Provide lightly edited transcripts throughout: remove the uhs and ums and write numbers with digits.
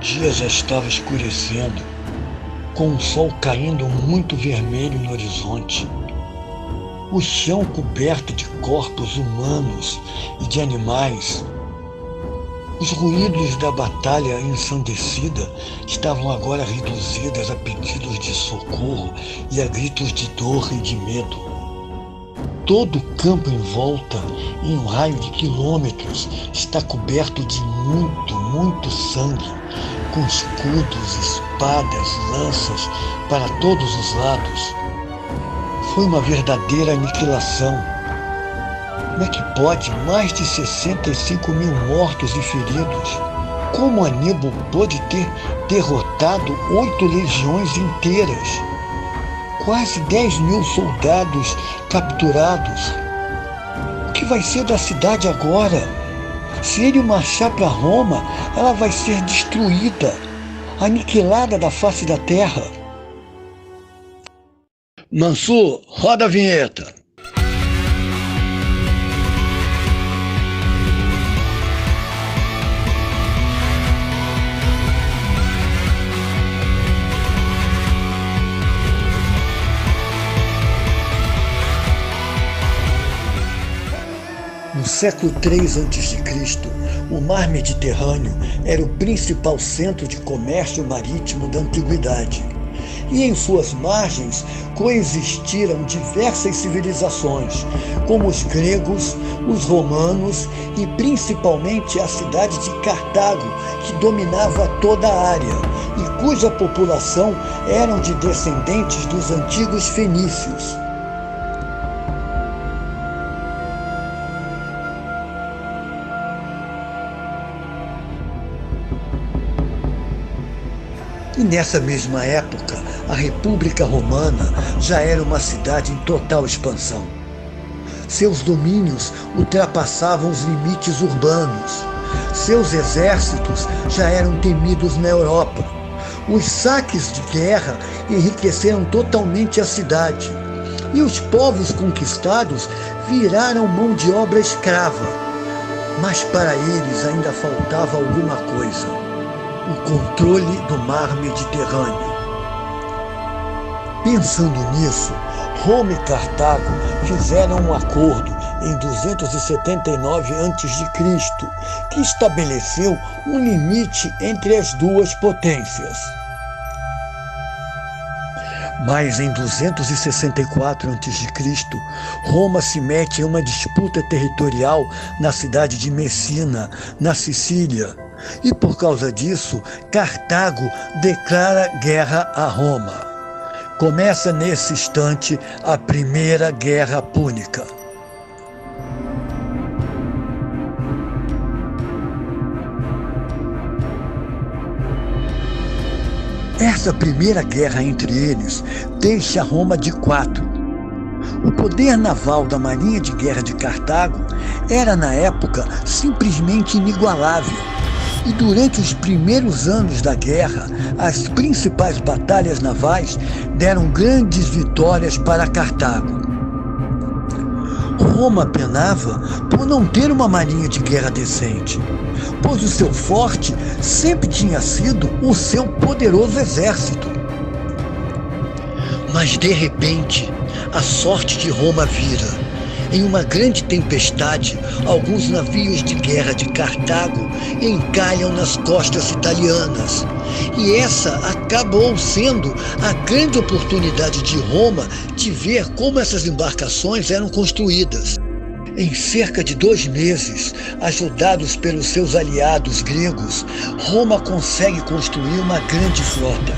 dia já estava escurecendo, com o sol caindo muito vermelho no horizonte. O chão coberto de corpos humanos e de animais. Os ruídos da batalha ensandecida estavam agora reduzidos a pedidos de socorro e a gritos de dor e de medo. Todo o campo em volta, em um raio de quilômetros, está coberto de muito sangue, com escudos, espadas, lanças para todos os lados. Foi uma verdadeira aniquilação. Como é que pode mais de 65 mil mortos e feridos? Como Aníbal pôde ter derrotado 8 legiões inteiras? Quase 10 mil soldados capturados. O que vai ser da cidade agora? Se ele marchar para Roma, ela vai ser destruída, aniquilada da face da terra. Mansur, roda a vinheta. No século III a.C., o mar Mediterrâneo era o principal centro de comércio marítimo da antiguidade. E em suas margens coexistiram diversas civilizações, como os gregos, os romanos e principalmente a cidade de Cartago, que dominava toda a área e cuja população eram de descendentes dos antigos fenícios. E nessa mesma época, a República Romana já era uma cidade em total expansão. Seus domínios ultrapassavam os limites urbanos. Seus exércitos já eram temidos na Europa. Os saques de guerra enriqueceram totalmente a cidade. E os povos conquistados viraram mão de obra escrava. Mas para eles ainda faltava alguma coisa. O controle do mar Mediterrâneo. Pensando nisso, Roma e Cartago fizeram um acordo em 279 a.C., que estabeleceu um limite entre as duas potências. Mas em 264 a.C., Roma se mete em uma disputa territorial na cidade de Messina, na Sicília. E por causa disso, Cartago declara guerra a Roma. Começa nesse instante a Primeira Guerra Púnica. Essa primeira guerra entre eles deixa Roma de quatro. O poder naval da Marinha de Guerra de Cartago era, na época, simplesmente inigualável. E durante os primeiros anos da guerra, as principais batalhas navais deram grandes vitórias para Cartago. Roma penava por não ter uma marinha de guerra decente, pois o seu forte sempre tinha sido o seu poderoso exército. Mas de repente, a sorte de Roma vira. Em uma grande tempestade, alguns navios de guerra de Cartago encalham nas costas italianas. E essa acabou sendo a grande oportunidade de Roma de ver como essas embarcações eram construídas. Em cerca de 2 meses, ajudados pelos seus aliados gregos, Roma consegue construir uma grande frota.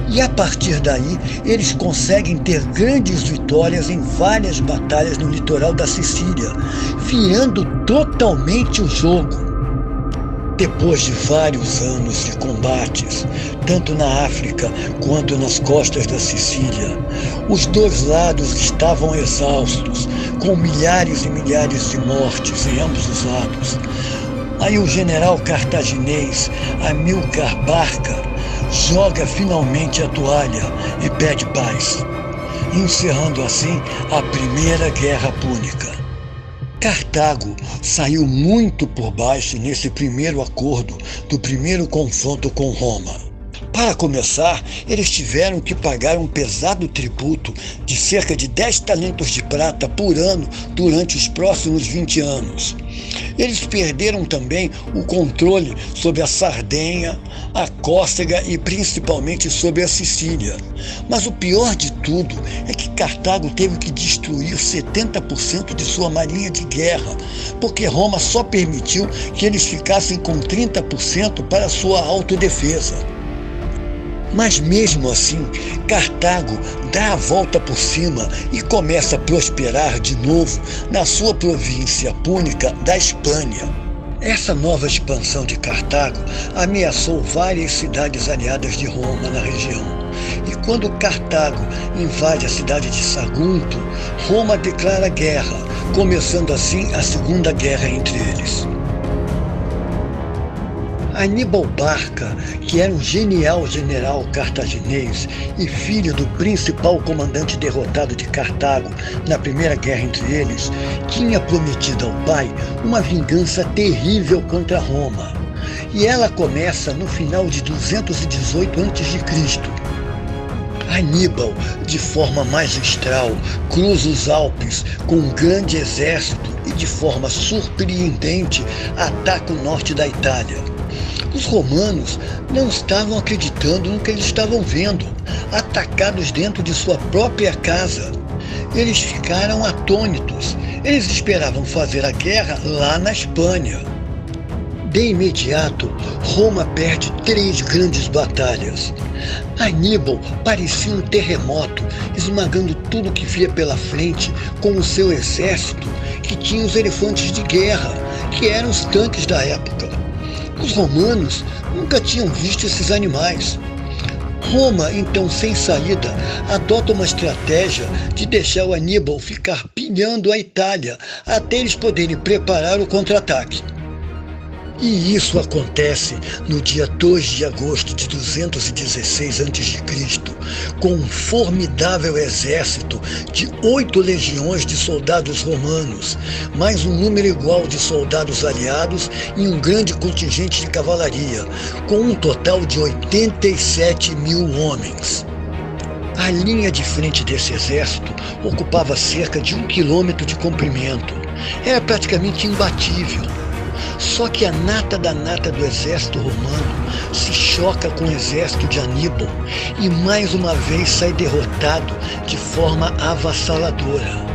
E a partir daí, eles conseguem ter grandes vitórias em várias batalhas no litoral da Sicília, virando totalmente o jogo. Depois de vários anos de combates, tanto na África quanto nas costas da Sicília, os dois lados estavam exaustos, com milhares e milhares de mortes em ambos os lados. Aí o general cartaginês Amílcar Barca joga finalmente a toalha e pede paz, encerrando assim a Primeira Guerra Púnica. Cartago saiu muito por baixo nesse primeiro acordo do primeiro confronto com Roma. Para começar, eles tiveram que pagar um pesado tributo de cerca de 10 talentos de prata por ano durante os próximos 20 anos. Eles perderam também o controle sobre a Sardenha, a Córcega e principalmente sobre a Sicília. Mas o pior de tudo é que Cartago teve que destruir 70% de sua marinha de guerra, porque Roma só permitiu que eles ficassem com 30% para sua autodefesa. Mas mesmo assim, Cartago dá a volta por cima e começa a prosperar de novo na sua província púnica da Espanha. Essa nova expansão de Cartago ameaçou várias cidades aliadas de Roma na região. E quando Cartago invade a cidade de Sagunto, Roma declara guerra, começando assim a Segunda Guerra entre eles. Aníbal Barca, que era um genial general cartaginês e filho do principal comandante derrotado de Cartago na Primeira Guerra entre eles, tinha prometido ao pai uma vingança terrível contra Roma. E ela começa no final de 218 a.C. Aníbal, de forma magistral, cruza os Alpes com um grande exército e, de forma surpreendente, ataca o norte da Itália. Os romanos não estavam acreditando no que eles estavam vendo, atacados dentro de sua própria casa. Eles ficaram atônitos. Eles esperavam fazer a guerra lá na Espanha. De imediato, Roma perde 3 grandes batalhas. Aníbal parecia um terremoto, esmagando tudo que via pela frente com o seu exército, que tinha os elefantes de guerra, que eram os tanques da época. Os romanos nunca tinham visto esses animais. Roma, então sem saída, adota uma estratégia de deixar o Aníbal ficar pilhando a Itália até eles poderem preparar o contra-ataque. E isso acontece no dia 2 de agosto de 216 a.C., com um formidável exército de 8 legiões de soldados romanos, mais um número igual de soldados aliados e um grande contingente de cavalaria, com um total de 87 mil homens. A linha de frente desse exército ocupava cerca de 1 quilômetro de comprimento. Era praticamente imbatível. Só que a nata da nata do exército romano se choca com o exército de Aníbal e mais uma vez sai derrotado de forma avassaladora.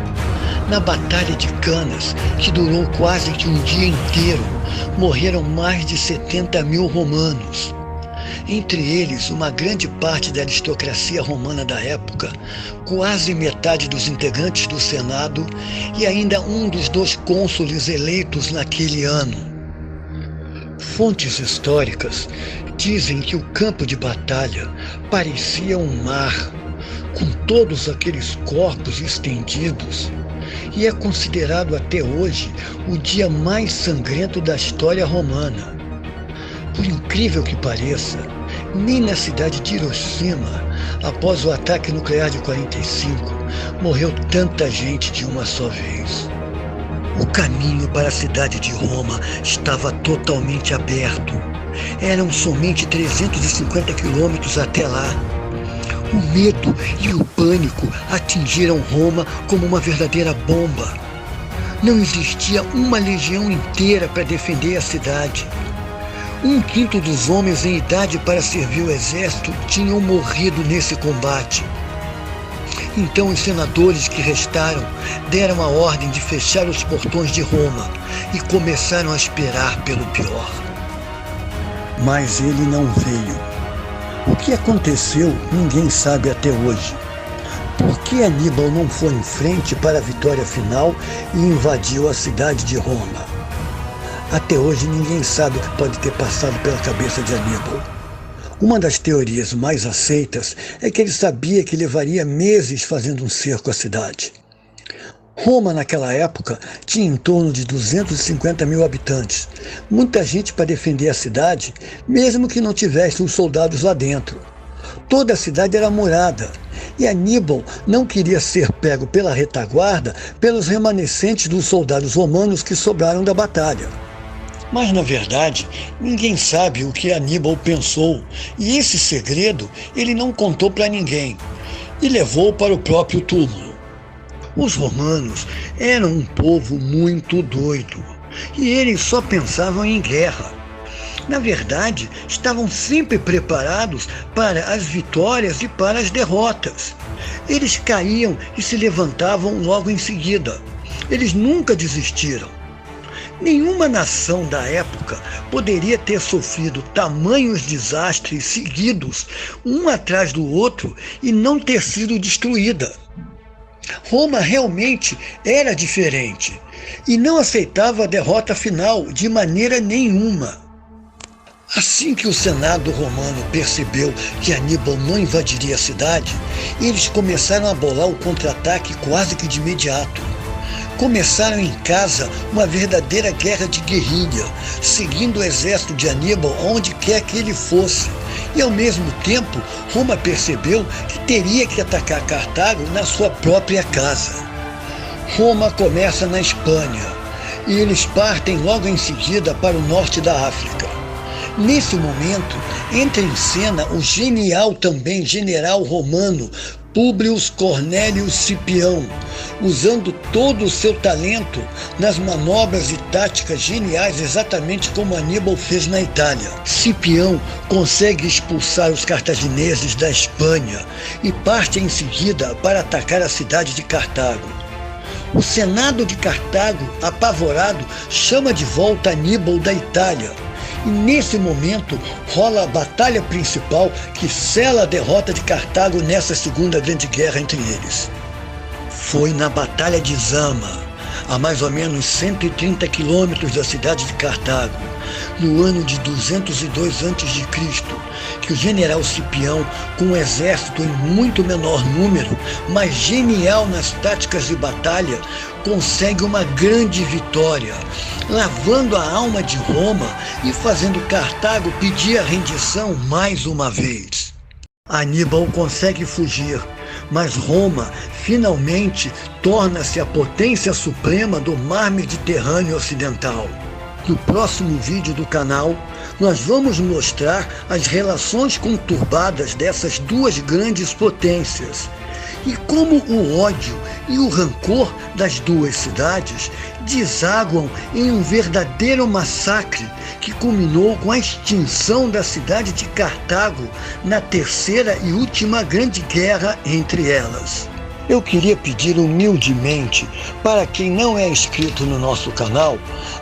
Na Batalha de Canas, que durou quase que um dia inteiro, morreram mais de 70 mil romanos. Entre eles, uma grande parte da aristocracia romana da época, quase metade dos integrantes do Senado e ainda um dos 2 cônsules eleitos naquele ano. Fontes históricas dizem que o campo de batalha parecia um mar, com todos aqueles corpos estendidos, e é considerado até hoje o dia mais sangrento da história romana. Por incrível que pareça, nem na cidade de Hiroshima, após o ataque nuclear de 45, morreu tanta gente de uma só vez. O caminho para a cidade de Roma estava totalmente aberto. Eram somente 350 quilômetros até lá. O medo e o pânico atingiram Roma como uma verdadeira bomba. Não existia uma legião inteira para defender a cidade. 1/5 dos homens em idade para servir o exército tinham morrido nesse combate. Então os senadores que restaram deram a ordem de fechar os portões de Roma e começaram a esperar pelo pior. Mas ele não veio. O que aconteceu, ninguém sabe até hoje. Por que Aníbal não foi em frente para a vitória final e invadiu a cidade de Roma? Até hoje ninguém sabe o que pode ter passado pela cabeça de Aníbal. Uma das teorias mais aceitas é que ele sabia que levaria meses fazendo um cerco à cidade. Roma, naquela época, tinha em torno de 250 mil habitantes, muita gente para defender a cidade, mesmo que não tivesse os soldados lá dentro. Toda a cidade era murada, E Aníbal não queria ser pego pela retaguarda pelos remanescentes dos soldados romanos que sobraram da batalha. Mas, na verdade, ninguém sabe o que Aníbal pensou, e esse segredo ele não contou para ninguém, e levou para o próprio túmulo. Os romanos eram um povo muito doido, e eles só pensavam em guerra. Na verdade, estavam sempre preparados para as vitórias e para as derrotas. Eles caíam e se levantavam logo em seguida. Eles nunca desistiram. Nenhuma nação da época poderia ter sofrido tamanhos desastres seguidos, um atrás do outro, e não ter sido destruída. Roma realmente era diferente e não aceitava a derrota final de maneira nenhuma. Assim que o Senado romano percebeu que Aníbal não invadiria a cidade, eles começaram a bolar o contra-ataque quase que de imediato. Começaram em casa uma verdadeira guerra de guerrilha, seguindo o exército de Aníbal onde quer que ele fosse. E ao mesmo tempo, Roma percebeu que teria que atacar Cartago na sua própria casa. Roma começa na Espanha e eles partem logo em seguida para o norte da África. Nesse momento, entra em cena o genial também general romano Públio Cornelius Cipião, usando todo o seu talento nas manobras e táticas geniais, exatamente como Aníbal fez na Itália. Cipião consegue expulsar os cartagineses da Espanha e parte em seguida para atacar a cidade de Cartago. O Senado de Cartago, apavorado, chama de volta Aníbal da Itália. E nesse momento rola a batalha principal que sela a derrota de Cartago nessa segunda grande guerra entre eles. Foi na Batalha de Zama, a mais ou menos 130 quilômetros da cidade de Cartago, no ano de 202 a.C., que o general Cipião, com um exército em muito menor número, mas genial nas táticas de batalha, consegue uma grande vitória, lavando a alma de Roma e fazendo Cartago pedir a rendição mais uma vez. Aníbal consegue fugir, mas Roma finalmente torna-se a potência suprema do mar Mediterrâneo Ocidental. No próximo vídeo do canal, nós vamos mostrar as relações conturbadas dessas duas grandes potências e como o ódio e o rancor das duas cidades desaguam em um verdadeiro massacre que culminou com a extinção da cidade de Cartago na terceira e última grande guerra entre elas. Eu queria pedir humildemente para quem não é inscrito no nosso canal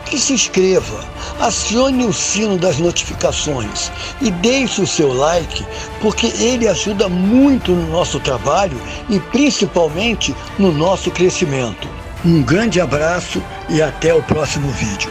que se inscreva, acione o sino das notificações e deixe o seu like, porque ele ajuda muito no nosso trabalho e principalmente no nosso crescimento. Um grande abraço e até o próximo vídeo.